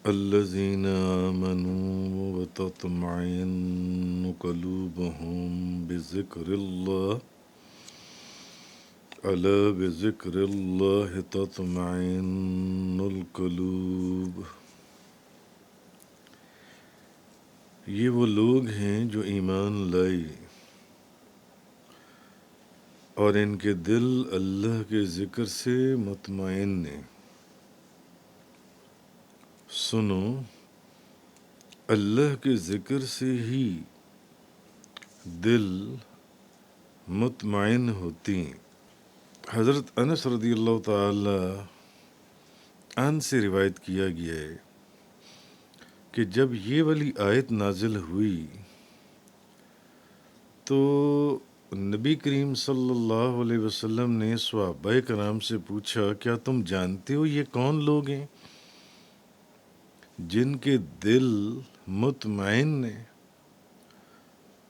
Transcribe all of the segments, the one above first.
الذين آمنوا وتطمئن قلوبهم بذكر الله ألا بذكر الله تطمئن القلوب۔ یہ وہ لوگ ہیں جو ایمان لائے اور ان کے دل اللہ کے ذکر سے مطمئن ہیں۔ سنو، اللہ کے ذکر سے ہی دل مطمئن ہوتی ہیں۔ حضرت انس رضی اللہ تعالی عنہ سے روایت کیا گیا ہے کہ جب یہ والی آیت نازل ہوئی تو نبی کریم صلی اللہ علیہ وسلم نے صحابہ کرام سے پوچھا، کیا تم جانتے ہو یہ کون لوگ ہیں جن کے دل مطمئن ہیں؟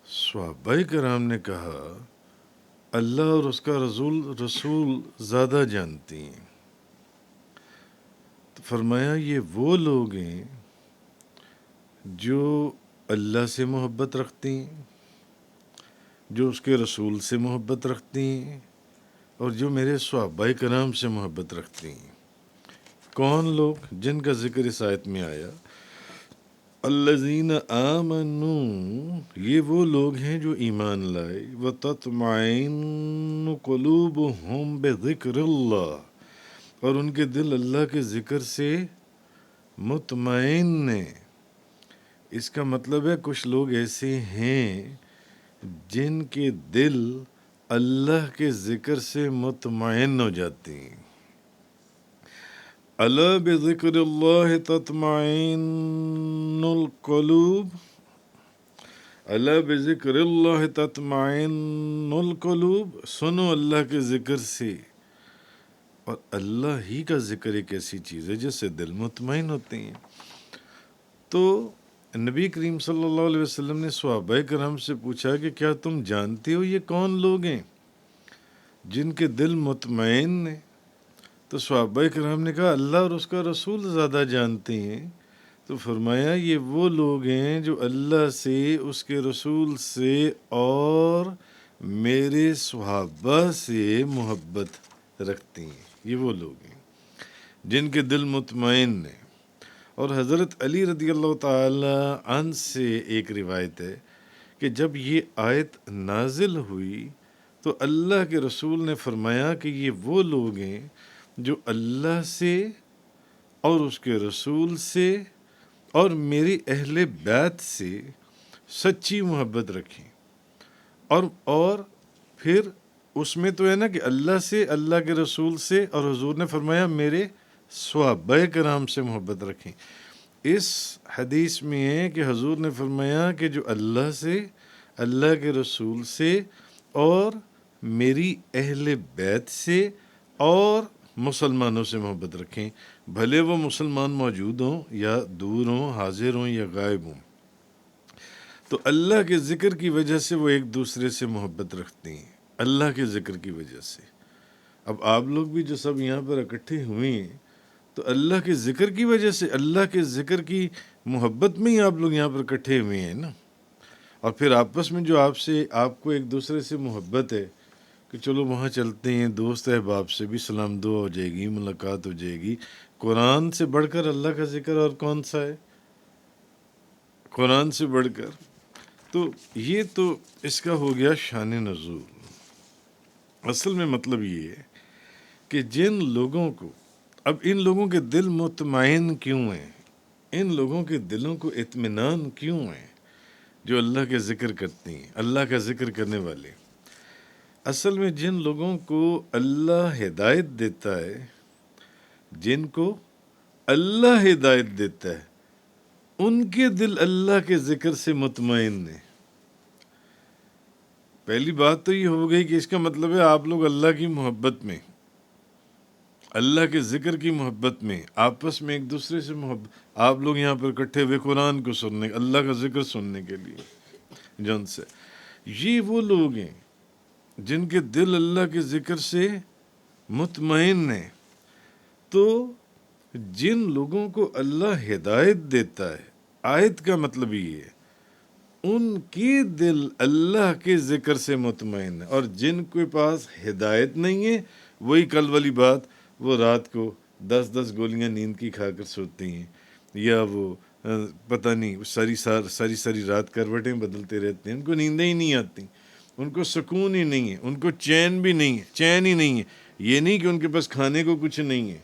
صحابہ کرام نے کہا، اللہ اور اس کا رسول زیادہ جانتی ہیں۔ تو فرمایا یہ وہ لوگ ہیں جو اللہ سے محبت رکھتی ہیں، جو اس کے رسول سے محبت رکھتی ہیں، اور جو میرے صحابہ کرام سے محبت رکھتی ہیں۔ کون لوگ جن کا ذکر اس آیت میں آیا؟ الذین آمنوا، یہ وہ لوگ ہیں جو ایمان لائے، وتطمئن قلوبہم بذکر اللہ، اور ان کے دل اللہ کے ذکر سے مطمئن ہیں۔ اس کا مطلب ہے کچھ لوگ ایسے ہیں جن کے دل اللہ کے ذکر سے مطمئن ہو جاتے ہیں۔ الا بذکر اللہ تطمئن القلوب، الا بذکر اللہ تطمئن القلوب، سنو اللہ کے ذکر سے، اور اللہ ہی کا ذکر ایک ایسی چیز ہے جس سے دل مطمئن ہوتے ہیں۔ تو نبی کریم صلی اللہ علیہ وسلم نے صحابہ کرام سے پوچھا کہ کیا تم جانتے ہو یہ کون لوگ ہیں جن کے دل مطمئن ہیں؟ تو صحابہ کرام نے کہا، اللہ اور اس کا رسول زیادہ جانتے ہیں۔ تو فرمایا یہ وہ لوگ ہیں جو اللہ سے، اس کے رسول سے اور میرے صحابہ سے محبت رکھتے ہیں۔ یہ وہ لوگ ہیں جن کے دل مطمئن ہیں۔ اور حضرت علی رضی اللہ تعالی عنہ سے ایک روایت ہے کہ جب یہ آیت نازل ہوئی تو اللہ کے رسول نے فرمایا کہ یہ وہ لوگ ہیں جو اللہ سے اور اس کے رسول سے اور میری اہل بیت سے سچی محبت رکھیں۔ اور پھر اس میں تو ہے نا کہ اللہ سے، اللہ کے رسول سے، اور حضور نے فرمایا میرے صحابہ کرام سے محبت رکھیں۔ اس حدیث میں ہے کہ حضور نے فرمایا کہ جو اللہ سے، اللہ کے رسول سے اور میری اہل بیت سے اور مسلمانوں سے محبت رکھیں، بھلے وہ مسلمان موجود ہوں یا دور ہوں، حاضر ہوں یا غائب ہوں۔ تو اللہ کے ذکر کی وجہ سے وہ ایک دوسرے سے محبت رکھتے ہیں، اللہ کے ذکر کی وجہ سے۔ اب آپ لوگ بھی جو سب یہاں پر اکٹھے ہوئے ہیں تو اللہ کے ذکر کی وجہ سے، اللہ کے ذکر کی محبت میں ہی آپ لوگ یہاں پر اکٹھے ہوئے ہیں نا۔ اور پھر آپس میں جو آپ کو ایک دوسرے سے محبت ہے کہ چلو وہاں چلتے ہیں، دوست احباب سے بھی سلام دعا ہو جائے گی، ملاقات ہو جائے گی۔ قرآن سے بڑھ کر اللہ کا ذکر اور کون سا ہے؟ قرآن سے بڑھ کر۔ تو یہ تو اس کا ہو گیا شان نزول۔ اصل میں مطلب یہ ہے کہ جن لوگوں کو، اب ان لوگوں کے دل مطمئن کیوں ہیں، ان لوگوں کے دلوں کو اطمینان کیوں ہے جو اللہ کے ذکر کرتے ہیں، اللہ کا ذکر کرنے والے۔ اصل میں جن لوگوں کو اللہ ہدایت دیتا ہے، جن کو اللہ ہدایت دیتا ہے، ان کے دل اللہ کے ذکر سے مطمئن ہیں۔ پہلی بات تو یہ ہو گئی کہ اس کا مطلب ہے آپ لوگ اللہ کی محبت میں، اللہ کے ذکر کی محبت میں، آپس میں ایک دوسرے سے محبت، آپ لوگ یہاں پر اکٹھے ہوئے قرآن کو سننے، اللہ کا ذکر سننے کے لیے جن سے، یہ وہ لوگ ہیں جن کے دل اللہ کے ذکر سے مطمئن ہیں۔ تو جن لوگوں کو اللہ ہدایت دیتا ہے، آیت کا مطلب یہ ہے ان کی دل اللہ کے ذکر سے مطمئن ہے، اور جن کے پاس ہدایت نہیں ہے وہی کل والی بات، وہ رات کو 10 گولیاں نیند کی کھا کر سوتے ہیں، یا وہ پتہ نہیں ساری رات کروٹیں بدلتے رہتے ہیں، ان کو نیندیں ہی نہیں آتی، ان کو سکون ہی نہیں ہے، ان کو چین بھی نہیں ہے، چین ہی نہیں ہے۔ یہ نہیں کہ ان کے پاس کھانے کو کچھ نہیں ہے،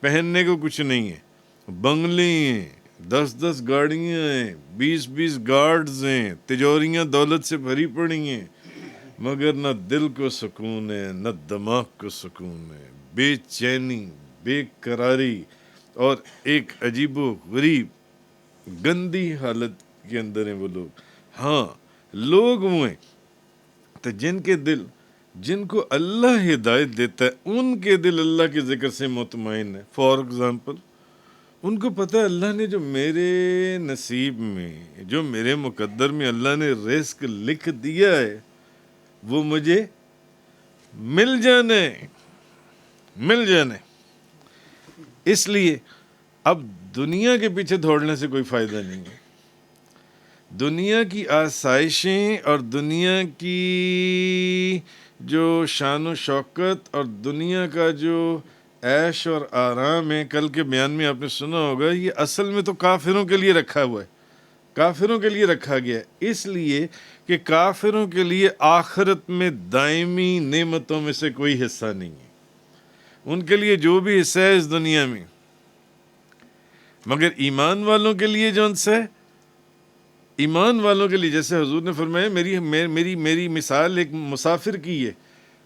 پہننے کو کچھ نہیں ہے، بنگلے ہیں، 10 گاڑیاں ہیں، 20 گارڈز ہیں، تجوریاں دولت سے بھری پڑی ہیں، مگر نہ دل کو سکون ہے، نہ دماغ کو سکون ہے، بے چینی، بے قراری، اور ایک عجیب و غریب گندی حالت کے اندر ہیں وہ لوگ۔ ہاں، لوگ وہ ہیں تو جن کو اللہ ہدایت دیتا ہے ان کے دل اللہ کے ذکر سے مطمئن ہے۔ فار ایگزامپل، ان کو پتہ ہے اللہ نے جو میرے نصیب میں، جو میرے مقدر میں اللہ نے رزق لکھ دیا ہے وہ مجھے مل جانے، اس لیے اب دنیا کے پیچھے دوڑنے سے کوئی فائدہ نہیں ہے۔ دنیا کی آسائشیں اور دنیا کی جو شان و شوکت اور دنیا کا جو عیش اور آرام ہے، کل کے بیان میں آپ نے سنا ہوگا، یہ اصل میں تو کافروں کے لیے رکھا ہوا ہے، کافروں کے لیے رکھا گیا ہے، اس لیے کہ کافروں کے لیے آخرت میں دائمی نعمتوں میں سے کوئی حصہ نہیں ہے، ان کے لیے جو بھی حصہ ہے اس دنیا میں، مگر ایمان والوں کے لیے جو سے ایمان والوں کے لیے، جیسے حضور نے فرمایا، میری مثال ایک مسافر کی ہے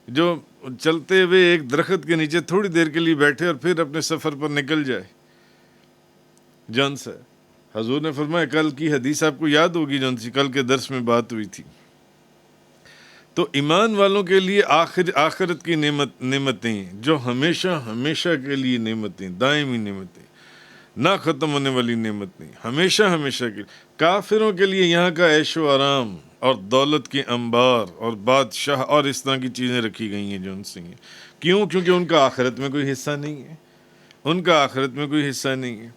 جو چلتے ہوئے ایک درخت کے نیچے تھوڑی دیر کے لیے بیٹھے اور پھر اپنے سفر پر نکل جائے۔ جون سے حضور نے فرمایا، کل کی حدیث آپ کو یاد ہوگی جون سی کل کے درس میں بات ہوئی تھی، تو ایمان والوں کے لیے آخرت کی نعمتیں جو ہمیشہ کے لیے نعمتیں، دائمی نعمتیں، نہ ختم ہونے والی نعمتیں، ہمیشہ کے لیے۔ کافروں کے لیے یہاں کا عیش و آرام اور دولت کے انبار اور بادشاہ اور اس طرح کی چیزیں رکھی گئی ہیں جو ان سے ہیں۔ کیوں؟ کیونکہ ان کا آخرت میں کوئی حصہ نہیں ہے، ان کا آخرت میں کوئی حصہ نہیں ہے۔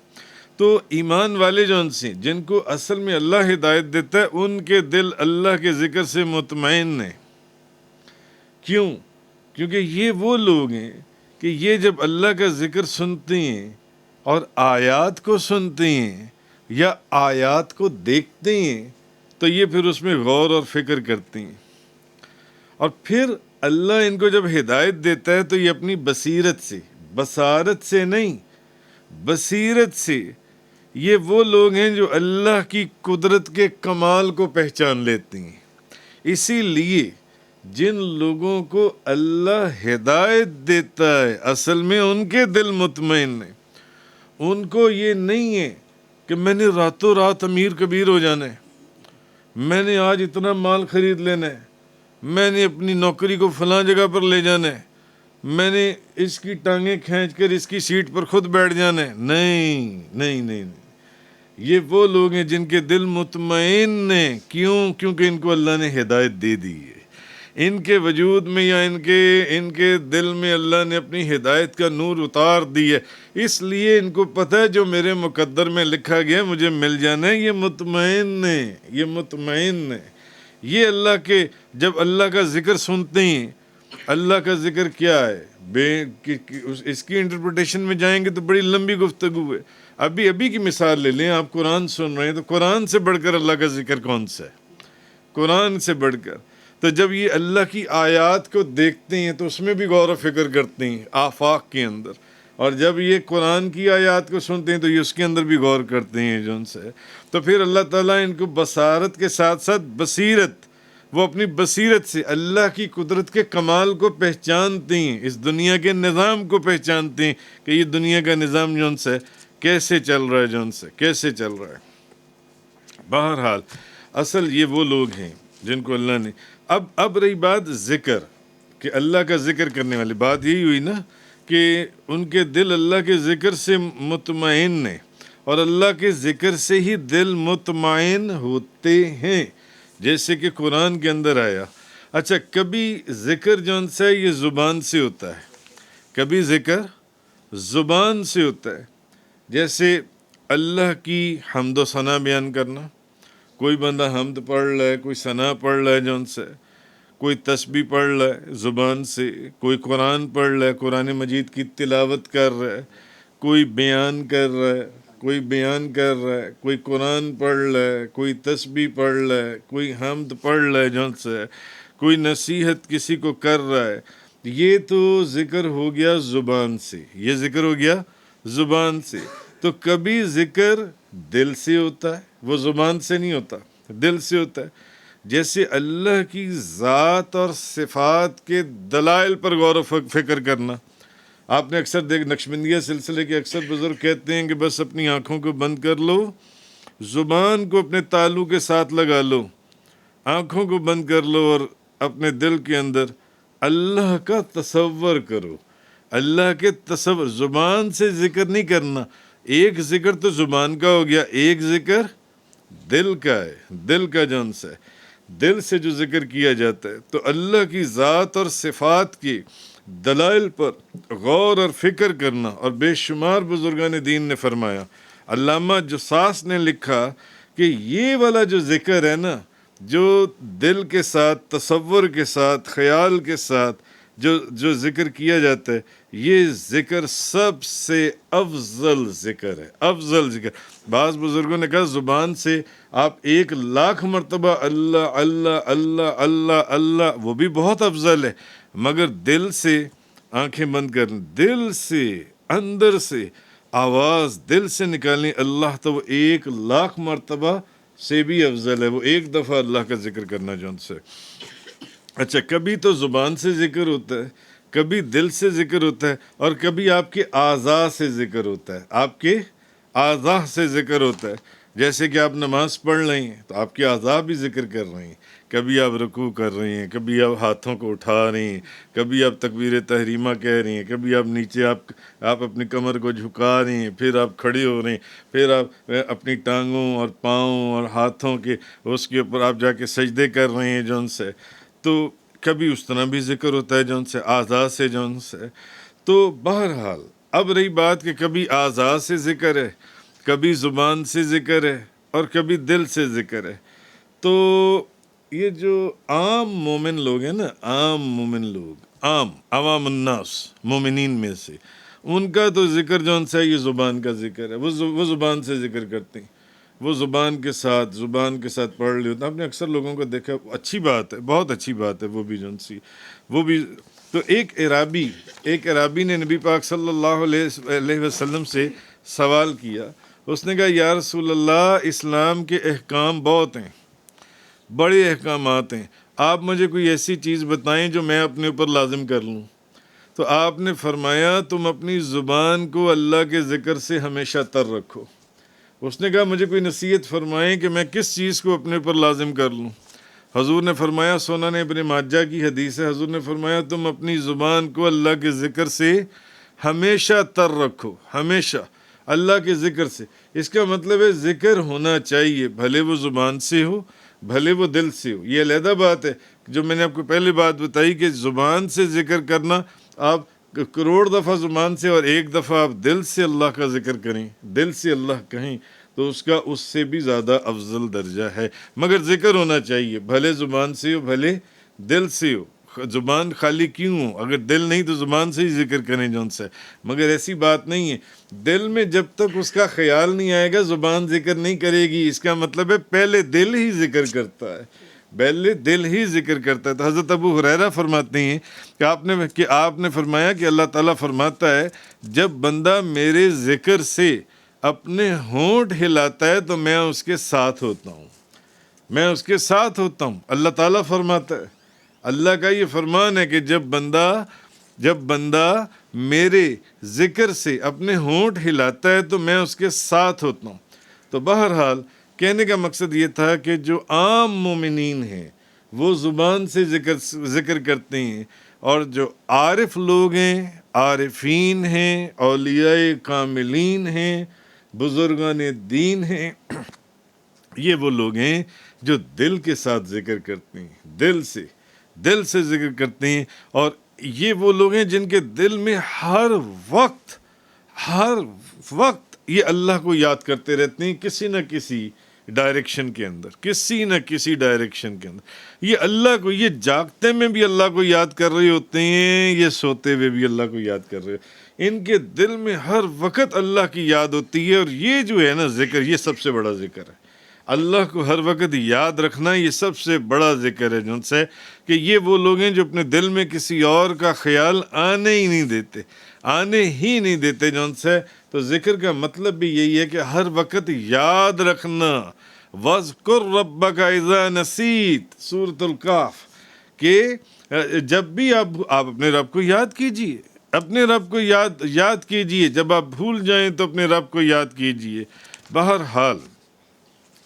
تو ایمان والے جو ان سے، جن کو اصل میں اللہ ہدایت دیتا ہے، ان کے دل اللہ کے ذکر سے مطمئن ہیں۔ کیوں؟ کیونکہ یہ وہ لوگ ہیں کہ یہ جب اللہ کا ذکر سنتے ہیں اور آیات کو سنتے ہیں یا آیات کو دیکھتے ہیں تو یہ پھر اس میں غور اور فکر کرتے ہیں، اور پھر اللہ ان کو جب ہدایت دیتا ہے تو یہ اپنی بصارت سے نہیں، بصیرت سے، یہ وہ لوگ ہیں جو اللہ کی قدرت کے کمال کو پہچان لیتے ہیں۔ اسی لیے جن لوگوں کو اللہ ہدایت دیتا ہے اصل میں ان کے دل مطمئن ہیں، ان کو یہ نہیں ہے کہ میں نے راتوں رات امیر کبیر ہو جانا ہے، میں نے آج اتنا مال خرید لینا ہے، میں نے اپنی نوکری کو فلاں جگہ پر لے جانا ہے، میں نے اس کی ٹانگیں کھینچ کر اس کی سیٹ پر خود بیٹھ جانا ہے۔ نہیں، یہ وہ لوگ ہیں جن کے دل مطمئن ہیں۔ کیوں؟ کیونکہ ان کو اللہ نے ہدایت دے دی ہے، ان کے وجود میں یا ان کے دل میں اللہ نے اپنی ہدایت کا نور اتار دی ہے، اس لیے ان کو پتہ ہے جو میرے مقدر میں لکھا گیا مجھے مل جانا ہے۔ یہ مطمئن ہے، یہ اللہ کے، جب اللہ کا ذکر سنتے ہیں، اللہ کا ذکر کیا ہے، اس کی انٹرپریٹیشن میں جائیں گے تو بڑی لمبی گفتگو ہے۔ ابھی کی مثال لے لیں، آپ قرآن سن رہے ہیں تو قرآن سے بڑھ کر اللہ کا ذکر کون سا ہے؟ قرآن سے بڑھ کر۔ تو جب یہ اللہ کی آیات کو دیکھتے ہیں تو اس میں بھی غور و فکر کرتے ہیں آفاق کے اندر، اور جب یہ قرآن کی آیات کو سنتے ہیں تو یہ اس کے اندر بھی غور کرتے ہیں جو ان سے، تو پھر اللہ تعالیٰ ان کو بصارت کے ساتھ ساتھ بصیرت، وہ اپنی بصیرت سے اللہ کی قدرت کے کمال کو پہچانتے ہیں، اس دنیا کے نظام کو پہچانتے ہیں کہ یہ دنیا کا نظام جو ان سے کیسے چل رہا ہے، جو ان سے کیسے چل رہا ہے۔ بہرحال اصل یہ وہ لوگ ہیں جن کو اللہ نے، اب رہی بات ذکر، کہ اللہ کا ذکر کرنے والی بات یہی ہوئی نا کہ ان کے دل اللہ کے ذکر سے مطمئن ہیں، اور اللہ کے ذکر سے ہی دل مطمئن ہوتے ہیں، جیسے کہ قرآن کے اندر آیا۔ اچھا، کبھی ذکر جو ان سے یہ زبان سے ہوتا ہے، کبھی ذکر زبان سے ہوتا ہے، جیسے اللہ کی حمد و ثنا بیان کرنا، کوئی بندہ حمد پڑھ رہا ہے، کوئی ثنا پڑھ رہا ہے جون سے، کوئی تسبیح پڑھ رہا ہے زبان سے، کوئی قرآن پڑھ رہا ہے، قرآن مجید کی تلاوت کر رہا ہے، کوئی بیان کر رہا ہے، کوئی بیان کر رہا ہے، کوئی قرآن پڑھ رہا ہے، کوئی تسبیح پڑھ رہا ہے، کوئی حمد پڑھ رہا ہے جون سے، کوئی نصیحت کسی کو کر رہا ہے، یہ تو ذکر ہو گیا زبان سے، یہ ذکر ہو گیا زبان سے۔ تو کبھی ذکر دل سے ہوتا ہے، وہ زبان سے نہیں ہوتا، دل سے ہوتا ہے۔ جیسے اللہ کی ذات اور صفات کے دلائل پر غور و فکر کرنا، آپ نے اکثر نقشبندیہ سلسلے کے اکثر بزرگ کہتے ہیں کہ بس اپنی آنکھوں کو بند کر لو، زبان کو اپنے تالو کے ساتھ لگا لو، آنکھوں کو بند کر لو اور اپنے دل کے اندر اللہ کا تصور کرو، اللہ کے تصور، زبان سے ذکر نہیں کرنا۔ ایک ذکر تو زبان کا ہو گیا، ایک ذکر دل کا ہے، دل کا جون سے، دل سے جو ذکر کیا جاتا ہے۔ تو اللہ کی ذات اور صفات کی دلائل پر غور اور فکر کرنا، اور بے شمار بزرگان دین نے فرمایا، علامہ جساس نے لکھا کہ یہ والا جو ذکر ہے نا، جو دل کے ساتھ، تصور کے ساتھ، خیال کے ساتھ جو ذکر کیا جاتا ہے، یہ ذکر سب سے افضل ذکر ہے، افضل ذکر۔ بعض بزرگوں نے کہا زبان سے آپ 1,00,000 مرتبہ اللہ اللہ اللہ اللہ اللہ، وہ بھی بہت افضل ہے، مگر دل سے آنکھیں بند کریں، دل سے اندر سے آواز دل سے نکالیں اللہ، تو وہ 1,00,000 مرتبہ سے بھی افضل ہے، وہ ایک دفعہ اللہ کا ذکر کرنا جو ان سے۔ اچھا، کبھی تو زبان سے ذکر ہوتا ہے، کبھی دل سے ذکر ہوتا ہے، اور کبھی آپ کے اعضاء سے ذکر ہوتا ہے، آپ کے اعضاء سے ذکر ہوتا ہے۔ جیسے کہ آپ نماز پڑھ رہی ہیں تو آپ کے اعضاء بھی ذکر کر رہی ہیں، کبھی آپ رکوع کر رہی ہیں، کبھی آپ ہاتھوں کو اٹھا رہی ہیں، کبھی آپ تکبیر تحریمہ کہہ رہی ہیں، کبھی آپ نیچے آپ اپنی کمر کو جھکا رہی ہیں، پھر آپ کھڑی ہو رہی ہیں، پھر آپ اپنی ٹانگوں اور پاؤں اور ہاتھوں کے اس کے اوپر آپ جا کے سجدے کر رہی ہیں جون سے۔ تو کبھی اس طرح بھی ذکر ہوتا ہے جون سے، اعضاء سے جون سے۔ تو بہرحال اب رہی بات کہ کبھی اعضاء سے ذکر ہے، کبھی زبان سے ذکر ہے، اور کبھی دل سے ذکر ہے۔ تو یہ جو عام مومن لوگ ہیں نا، عام مومن لوگ، عام عوام الناس، مومنین میں سے، ان کا تو ذکر جون سا یہ زبان کا ذکر ہے، وہ زبان سے ذکر کرتے ہیں، وہ زبان کے ساتھ پڑھ لی ہوتا ہے۔ آپ نے اکثر لوگوں کو دیکھا، اچھی بات ہے، بہت اچھی بات ہے، وہ بھی جون سی، وہ بھی۔ تو ایک عرابی نے نبی پاک صلی اللہ علیہ وسلم سے سوال کیا، اس نے کہا یا رسول اللہ، اسلام کے احکام بہت ہیں، بڑے احکامات ہیں، آپ مجھے کوئی ایسی چیز بتائیں جو میں اپنے اوپر لازم کر لوں۔ تو آپ نے فرمایا تم اپنی زبان کو اللہ کے ذکر سے ہمیشہ تر رکھو۔ اس نے کہا مجھے کوئی نصیحت فرمائیں کہ میں کس چیز کو اپنے اوپر لازم کر لوں۔ حضور نے فرمایا، سنن ابن ماجہ کی حدیث ہے، حضور نے فرمایا تم اپنی زبان کو اللہ کے ذکر سے ہمیشہ تر رکھو، ہمیشہ اللہ کے ذکر سے۔ اس کا مطلب ہے ذکر ہونا چاہیے، بھلے وہ زبان سے ہو، بھلے وہ دل سے ہو۔ یہ علیحدہ بات ہے جو میں نے آپ کو پہلے بات بتائی کہ زبان سے ذکر کرنا، آپ کروڑ دفعہ زبان سے اور ایک دفعہ آپ دل سے اللہ کا ذکر کریں، دل سے اللہ کہیں، تو اس سے بھی زیادہ افضل درجہ ہے۔ مگر ذکر ہونا چاہیے، بھلے زبان سے ہو بھلے دل سے ہو۔ زبان خالی کیوں ہو، اگر دل نہیں تو زبان سے ہی ذکر کریں جون سے، مگر ایسی بات نہیں ہے۔ دل میں جب تک اس کا خیال نہیں آئے گا زبان ذکر نہیں کرے گی، اس کا مطلب ہے پہلے دل ہی ذکر کرتا ہے، پہلے دل ہی ذکر کرتا ہے۔ تو حضرت ابو ہریرہ فرماتے ہیں کہ آپ نے فرمایا کہ اللہ تعالیٰ فرماتا ہے جب بندہ میرے ذکر سے اپنے ہونٹ ہلاتا ہے تو میں اس کے ساتھ ہوتا ہوں، میں اس کے ساتھ ہوتا ہوں۔ اللہ تعالیٰ فرماتا ہے، اللہ کا یہ فرمان ہے کہ جب بندہ میرے ذکر سے اپنے ہونٹ ہلاتا ہے تو میں اس کے ساتھ ہوتا ہوں۔ تو بہرحال کہنے کا مقصد یہ تھا کہ جو عام مومنین ہیں وہ زبان سے ذکر کرتے ہیں، اور جو عارف لوگ ہیں، عارفین ہیں، اولیاء کاملین ہیں، بزرگان دین ہیں، یہ وہ لوگ ہیں جو دل کے ساتھ ذکر کرتے ہیں، دل سے ذکر کرتے ہیں، اور یہ وہ لوگ ہیں جن کے دل میں ہر وقت یہ اللہ کو یاد کرتے رہتے ہیں کسی نہ کسی ڈائریکشن کے اندر، کسی نہ کسی ڈائریکشن کے اندر. یہ اللہ کو، یہ جاگتے میں بھی اللہ کو یاد کر رہے ہوتے ہیں، یہ سوتے ہوئے بھی اللہ کو یاد کر رہے ہیں. ان کے دل میں ہر وقت اللہ کی یاد ہوتی ہے. اور یہ جو ہے نا ذکر، یہ سب سے بڑا ذکر ہے. اللہ کو ہر وقت یاد رکھنا یہ سب سے بڑا ذکر ہے جن سے کہ یہ وہ لوگ ہیں جو اپنے دل میں کسی اور کا خیال آنے ہی نہیں دیتے، آنے ہی نہیں دیتے جن سے. تو ذکر کا مطلب بھی یہی ہے کہ ہر وقت یاد رکھنا. وَاذْكُرْ رَبَّكَ إِذَا نَسِيتَ، سورۃ الکاف، کہ جب بھی آپ اپنے رب کو یاد کیجئے، اپنے رب کو یاد کیجئے. جب آپ بھول جائیں تو اپنے رب کو یاد کیجئے. بہرحال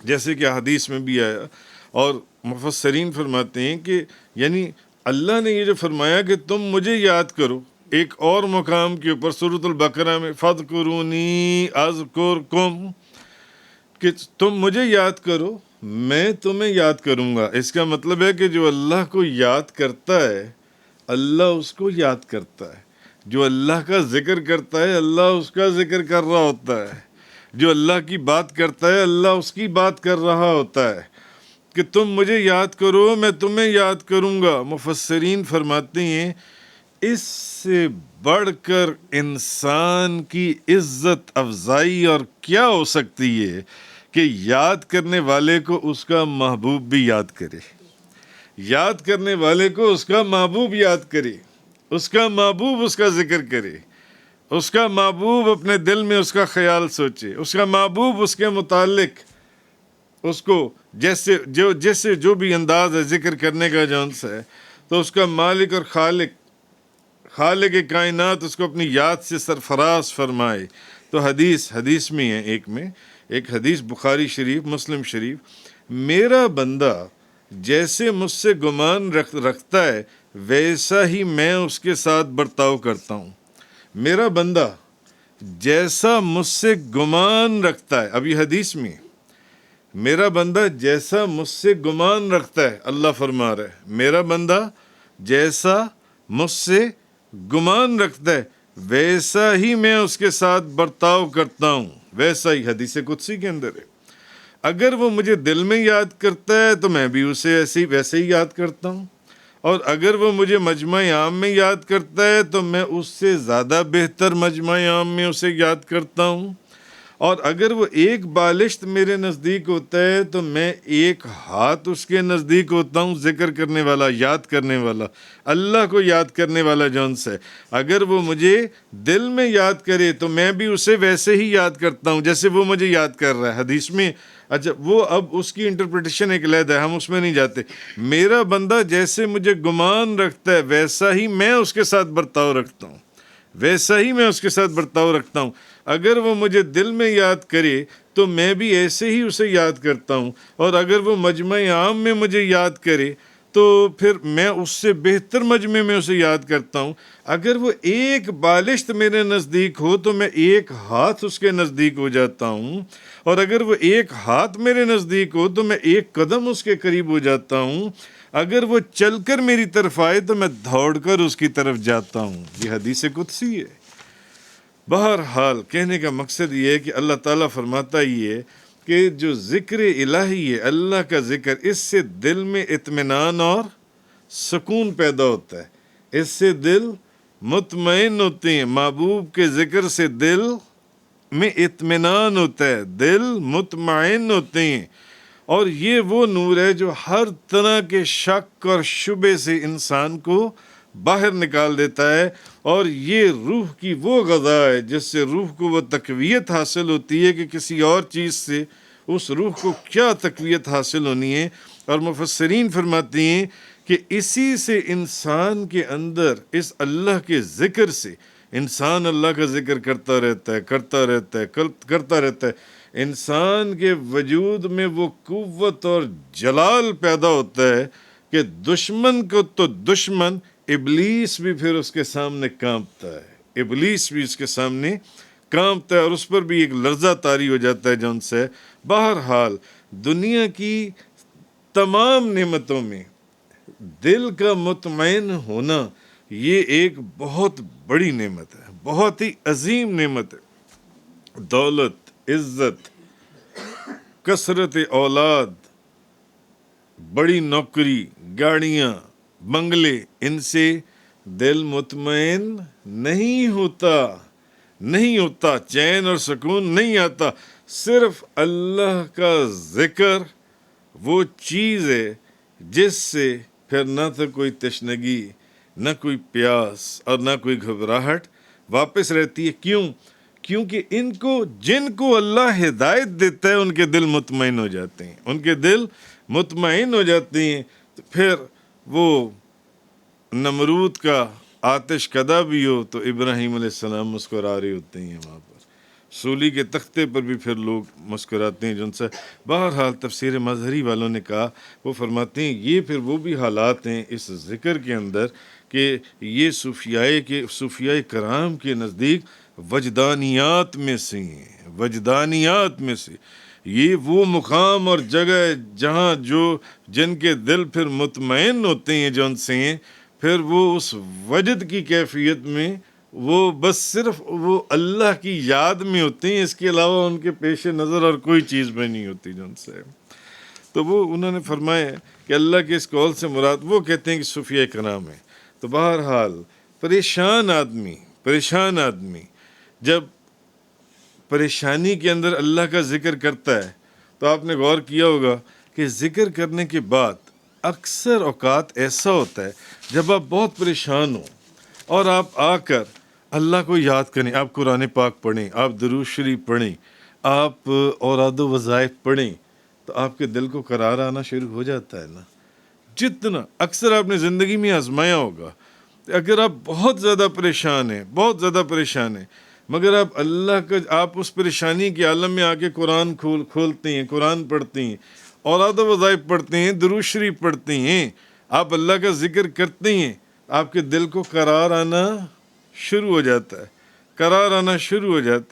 جیسے کہ حدیث میں بھی آیا، اور مفسرین فرماتے ہیں کہ یعنی اللہ نے یہ جو فرمایا کہ تم مجھے یاد کرو، ایک اور مقام کے اوپر سورۃ البقرہ میں فَاذْكُرُونِي أَذْكُرْكُمْ، کہ تم مجھے یاد کرو میں تمہیں یاد کروں گا. اس کا مطلب ہے کہ جو اللہ کو یاد کرتا ہے اللہ اس کو یاد کرتا ہے. جو اللہ کا ذکر کرتا ہے اللہ اس کا ذکر کر رہا ہوتا ہے. جو اللہ کی بات کرتا ہے اللہ اس کی بات کر رہا ہوتا ہے. کہ تم مجھے یاد کرو میں تمہیں یاد کروں گا. مفسرین فرماتے ہیں اس سے بڑھ کر انسان کی عزت افزائی اور کیا ہو سکتی ہے کہ یاد کرنے والے کو اس کا محبوب بھی یاد کرے. یاد کرنے والے کو اس کا محبوب یاد کرے، اس کا محبوب اس کا ذکر کرے، اس کا محبوب اپنے دل میں اس کا خیال سوچے، اس کا محبوب اس کے متعلق اس کو جیسے جو بھی انداز ہے ذکر کرنے کا جون سا ہے، تو اس کا مالک اور خالق کائنات اس کو اپنی یاد سے سرفراز فرمائے. تو حدیث میں ہے، ایک حدیث بخاری شریف مسلم شریف، میرا بندہ جیسے مجھ سے گمان رکھتا ہے ویسا ہی میں اس کے ساتھ برتاؤ کرتا ہوں. میرا بندہ جیسا مجھ سے گمان رکھتا ہے، اب یہ حدیث میں میرا بندہ جیسا مجھ سے گمان رکھتا ہے، اللہ فرما رہا ہے میرا بندہ جیسا مجھ سے گمان رکھتا ہے ویسا ہی میں اس کے ساتھ برتاؤ کرتا ہوں. ویسا ہی حدیث قدسی کے اندر ہے. اگر وہ مجھے دل میں یاد کرتا ہے تو میں بھی اسے ویسے ہی یاد کرتا ہوں، اور اگر وہ مجھے مجمع عام میں یاد کرتا ہے تو میں اس سے زیادہ بہتر مجمع عام میں اسے یاد کرتا ہوں. اور اگر وہ ایک بالشت میرے نزدیک ہوتا ہے تو میں ایک ہاتھ اس کے نزدیک ہوتا ہوں. ذکر کرنے والا، یاد کرنے والا، اللہ کو یاد کرنے والا جون سے اگر وہ مجھے دل میں یاد کرے تو میں بھی اسے ویسے ہی یاد کرتا ہوں جیسے وہ مجھے یاد کر رہا ہے. حدیث میں اچھا وہ اب اس کی انٹرپریٹیشن ایک علیحدہ ہے، ہم اس میں نہیں جاتے. میرا بندہ جیسے مجھے گمان رکھتا ہے ویسا ہی میں اس کے ساتھ برتاؤ رکھتا ہوں، ویسا ہی میں اس کے ساتھ برتاؤ رکھتا ہوں. اگر وہ مجھے دل میں یاد کرے تو میں بھی ایسے ہی اسے یاد کرتا ہوں، اور اگر وہ مجمع عام میں مجھے یاد کرے تو پھر میں اس سے بہتر مجمع میں اسے یاد کرتا ہوں. اگر وہ ایک بالشت میرے نزدیک ہو تو میں ایک ہاتھ اس کے نزدیک ہو جاتا ہوں، اور اگر وہ ایک ہاتھ میرے نزدیک ہو تو میں ایک قدم اس کے قریب ہو جاتا ہوں. اگر وہ چل کر میری طرف آئے تو میں دوڑ کر اس کی طرف جاتا ہوں. یہ حدیث قدسی ہے. بہرحال کہنے کا مقصد یہ ہے کہ اللہ تعالیٰ فرماتا ہی ہے کہ جو ذکر الہی ہے، اللہ کا ذکر، اس سے دل میں اطمینان اور سکون پیدا ہوتا ہے. اس سے دل مطمئن ہوتے ہیں. محبوب کے ذکر سے دل میں اطمینان ہوتا ہے، دل مطمئن ہوتے ہیں. اور یہ وہ نور ہے جو ہر طرح کے شک اور شبے سے انسان کو باہر نکال دیتا ہے. اور یہ روح کی وہ غذا ہے جس سے روح کو وہ تقویت حاصل ہوتی ہے کہ کسی اور چیز سے اس روح کو کیا تقویت حاصل ہونی ہے. اور مفسرین فرماتے ہیں کہ اسی سے انسان کے اندر، اس اللہ کے ذکر سے انسان اللہ کا ذکر کرتا رہتا ہے. انسان کے وجود میں وہ قوت اور جلال پیدا ہوتا ہے کہ دشمن کو تو دشمن، ابلیس بھی پھر اس کے سامنے کانپتا ہے. ابلیس بھی اس کے سامنے کانپتا ہے اور اس پر بھی ایک لرزہ طاری ہو جاتا ہے جون سے. بہرحال دنیا کی تمام نعمتوں میں دل کا مطمئن ہونا یہ ایک بہت بڑی نعمت ہے، بہت ہی عظیم نعمت ہے. دولت، عزت، کثرت اولاد، بڑی نوکری، گاڑیاں، بنگلے، ان سے دل مطمئن نہیں ہوتا، نہیں ہوتا، چین اور سکون نہیں آتا۔ صرف اللہ کا ذکر وہ چیز ہے جس سے پھر نہ تو کوئی تشنگی، نہ کوئی پیاس اور نہ کوئی گھبراہٹ واپس رہتی ہے۔ کیوں؟ کیونکہ جن کو اللہ ہدایت دیتا ہے ان کے دل مطمئن ہو جاتے ہیں، ان کے دل مطمئن ہو جاتے ہیں۔ تو پھر وہ نمرود کا آتش کدہ بھی ہو تو ابراہیم علیہ السلام مسکرا رہے ہوتے ہیں وہاں پر، سولی کے تختے پر بھی پھر لوگ مسکراتے ہیں جن سے۔ بہرحال تفسیر مظہری والوں نے کہا، وہ فرماتے ہیں یہ پھر وہ بھی حالات ہیں اس ذکر کے اندر کہ یہ صوفیاء کرام کے نزدیک وجدانیات میں سے ہیں، وجدانیات میں سے۔ یہ وہ مقام اور جگہ جہاں جن کے دل پھر مطمئن ہوتے ہیں جو ان سے ہیں، پھر وہ اس وجد کی کیفیت میں وہ بس صرف وہ اللہ کی یاد میں ہوتے ہیں، اس کے علاوہ ان کے پیش نظر اور کوئی چیز میں نہیں ہوتی جو ان سے۔ تو وہ انہوں نے فرمایا کہ اللہ کے اس قول سے مراد وہ کہتے ہیں کہ صوفیاء کرام ہیں۔ تو بہرحال پریشان آدمی جب پریشانی کے اندر اللہ کا ذکر کرتا ہے تو آپ نے غور کیا ہوگا کہ ذکر کرنے کے بعد اکثر اوقات ایسا ہوتا ہے جب آپ بہت پریشان ہوں اور آپ آ کر اللہ کو یاد کریں، آپ قرآن پاک پڑھیں، آپ درود شریف پڑھیں، آپ اوراد و وظائف پڑھیں، تو آپ کے دل کو قرار آنا شروع ہو جاتا ہے نا۔ جتنا اکثر آپ نے زندگی میں آزمایا ہوگا، اگر آپ بہت زیادہ پریشان ہیں مگر آپ اس پریشانی کے عالم میں آ کے قرآن کھولتے ہیں، قرآن پڑھتے ہیں، اوراد و وظائف پڑھتے ہیں، درود شریف پڑھتے ہیں، آپ اللہ کا ذکر کرتے ہیں، آپ کے دل کو قرار آنا شروع ہو جاتا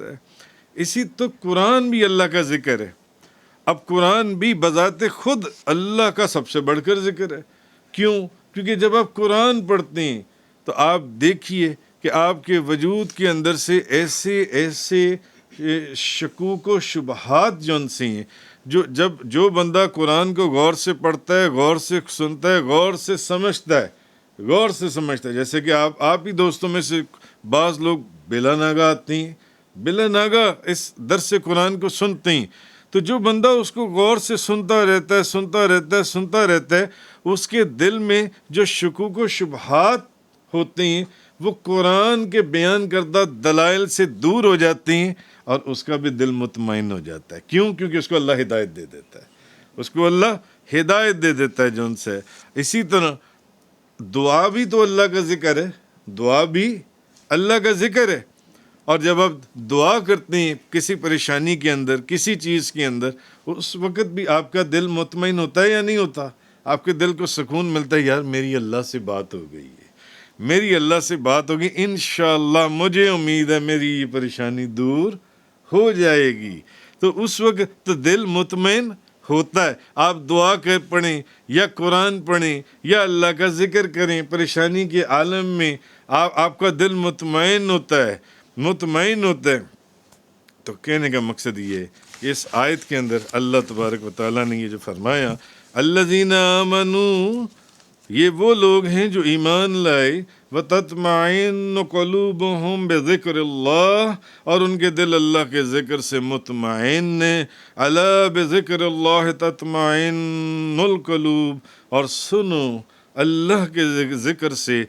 ہے۔ اسی تو قرآن بھی اللہ کا ذکر ہے۔ اب قرآن بھی بذات خود اللہ کا سب سے بڑھ کر ذکر ہے۔ کیوں؟ کیونکہ جب آپ قرآن پڑھتے ہیں تو آپ دیکھیے کہ آپ کے وجود کے اندر سے ایسے شکوک و شبہات جو ان سے ہیں، جو بندہ قرآن کو غور سے پڑھتا ہے، غور سے سنتا ہے، غور سے سمجھتا ہے، جیسے کہ آپ ہی دوستوں میں سے بعض لوگ بلا ناگہ آتے ہیں، بلا ناگہ اس درس قرآن کو سنتے ہیں، تو جو بندہ اس کو غور سے سنتا رہتا ہے اس کے دل میں جو شکوک و شبہات ہوتے ہیں وہ قرآن کے بیان کردہ دلائل سے دور ہو جاتے ہیں اور اس کا بھی دل مطمئن ہو جاتا ہے۔ کیوں؟ کیونکہ اس کو اللہ ہدایت دے دیتا ہے جو ان سے۔ اسی طرح دعا بھی تو اللہ کا ذکر ہے، اور جب آپ دعا کرتے ہیں کسی پریشانی کے اندر، کسی چیز کے اندر، اس وقت بھی آپ کا دل مطمئن ہوتا ہے یا نہیں ہوتا؟ آپ کے دل کو سکون ملتا ہے، یار میری اللہ سے بات ہو گئی، انشاءاللہ مجھے امید ہے میری یہ پریشانی دور ہو جائے گی۔ تو اس وقت تو دل مطمئن ہوتا ہے۔ آپ دعا پڑھیں یا قرآن پڑھیں یا اللہ کا ذکر کریں، پریشانی کے عالم میں آپ کا دل مطمئن ہوتا ہے۔ تو کہنے کا مقصد یہ ہے کہ اس آیت کے اندر اللہ تبارک و تعالیٰ نے یہ جو فرمایا، الذین آمنوا، یہ وہ لوگ ہیں جو ایمان لائے، وتطمئن قلوبہم بذکر اللہ، اور ان کے دل اللہ کے ذکر سے مطمئن ہیں۔ الا بذکر اللہ تطمئن القلوب، اور سنو اللہ کے ذکر سے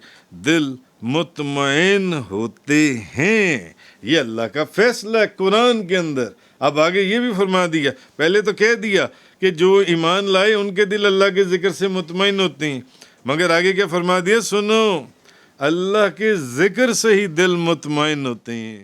دل مطمئن ہوتے ہیں۔ یہ اللہ کا فیصلہ ہے قرآن کے اندر۔ اب آگے یہ بھی فرما دیا، پہلے تو کہہ دیا کہ جو ایمان لائے ان کے دل اللہ کے ذکر سے مطمئن ہوتے ہیں، مگر آگے کیا فرما دیا؟ سنو اللہ کے ذکر سے ہی دل مطمئن ہوتے ہیں۔